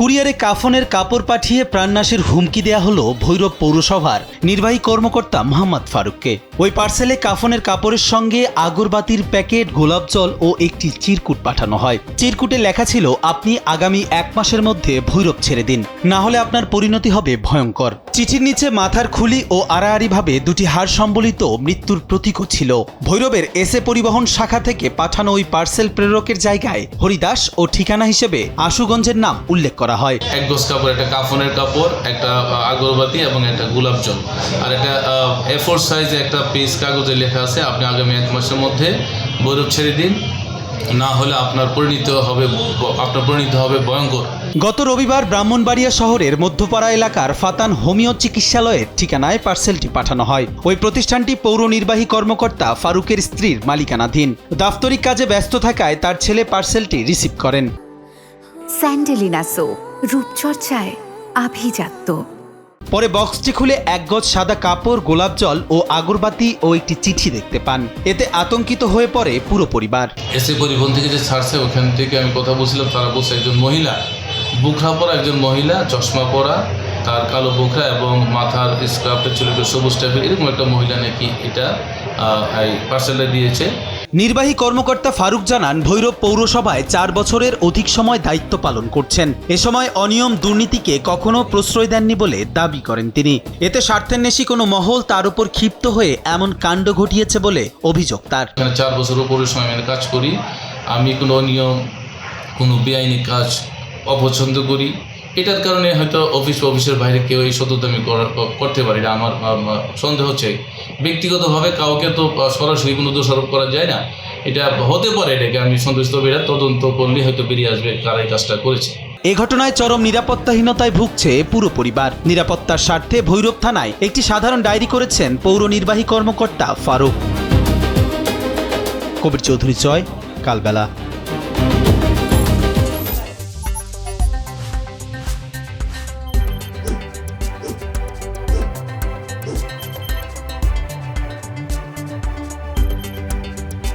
কুরিয়ারে কাফনের কাপড় পাঠিয়ে প্রাণনাশের হুমকি দেয়া হলো ভৈরব পৌরসভার নির্বাহী কর্মকর্তা মোহাম্মদ ফারুককে। ওই পার্সেলে কাফনের কাপড়ের সঙ্গে আগরবাতির প্যাকেট, গোলাপ জল ও একটি চিরকুট পাঠানো হয়। চিরকুটে লেখা ছিল, আপনি আগামী 1 মাসের মধ্যে ভৈরব ছেড়ে দিন, না হলে আপনার পরিণতি হবে ভয়ঙ্কর। চিঠির নিচে মাথার খুলি ও আড়াআড়িভাবে দুটি হাড় সম্বলিত মৃত্যুর প্রতীকও ছিল। ভৈরবের এসএ পরিবহন শাখা থেকে পাঠানো ওই পার্সেল প্রেরকের জায়গায় হরিদাস ও ঠিকানা হিসেবে আশুগঞ্জের নাম উল্লেখ করা হয়। এক গজ কাপড়, একটা কাফনের কাপড়, একটা আগরবাতি এবং একটা গোলাপ জল, আর একটা A4 সাইজে একটা পিস কাগজে লেখা আছে, আপনি আগামী 1 মাসের মধ্যে ভৈরব ছেড়ে দিন, না হলে আপনার পরিণতি হবে ভয়ঙ্কর। গত রবিবার ব্রাহ্মণবাড়িয়া শহরের মধ্যপাড়া এলাকার ফাতান হোমিও চিকিৎসালয়ের ঠিকানায় পার্সেলটি পাঠানো হয়। ওই প্রতিষ্ঠানটি পৌর নির্বাহী কর্মকর্তা ফারুকের স্ত্রীর মালিকানাধীন। দাপ্তরিক কাজে ব্যস্ত থাকায় তার ছেলে পার্সেলটি রিসিভ করেন। স্যান্ডেলিনা সো, রূপচর্চায় আভিজাত্য। পরে বক্সটি খুলে 1 গজ সাদা কাপড়, গোলাপ জল ও আগরবাতি ও একটি চিঠি দেখতে পান। এতে আতঙ্কিত হয়ে পড়ে পুরো পরিবার। এসে পরিবহন থেকে যে ছাড়ছে ওখান থেকে আমি কথা বলছিলাম, তারা বলছে একজন মহিলা, বুকরা পরা একজন মহিলা, চশমা পরা, তার কালো বুকরা এবং মাথার স্কার্ফটা ছিল সবুজ টাইপের, এরকম একটা মহিলা নাকি এটা পার্সেলটা দিয়েছে। নির্বাহী কর্মকর্তা ফারুক জানান, ভৈরব পৌরসভায় 4 বছরের অধিক সময় দায়িত্ব পালন করছেন। এ সময় অনিয়ম, দুর্নীতিকে কখনো প্রশ্রয় দেননি বলে দাবি করেন তিনি। এতে স্বার্থান্বেষী কোনো মহল তার উপর ক্ষিপ্ত হয়ে এমন কাণ্ড ঘটিয়েছে বলে অভিযোগ তার। 4 বছর উপরে সময় আমি কাজ করি, আমি কোনো অনিয়ম, কোনো বেআইনি কাজ অপছন্দ করি। এটার কারণে হয়তো অফিসের বাইরে কেউ এই সততামি করতে পারি না। আমার সন্দেহ হচ্ছে ব্যক্তিগতভাবে কাউকে তো সরাসরি কোনো দোষারোপ করা যায় না, এটা হতে পারে, এটাকে আমি সন্তুষ্ট বেরা তদন্ত করলে হয়তো বেরিয়ে আসবে কারা এই কাজটা করেছে। এ ঘটনায় চরম নিরাপত্তাহীনতায় ভুগছে পুরো পরিবার। নিরাপত্তার স্বার্থে ভৈরব থানায় একটি সাধারণ ডায়েরি করেছেন পৌর নির্বাহী কর্মকর্তা ফারুক। কবির চৌধুরী, জয়, কালবেলা।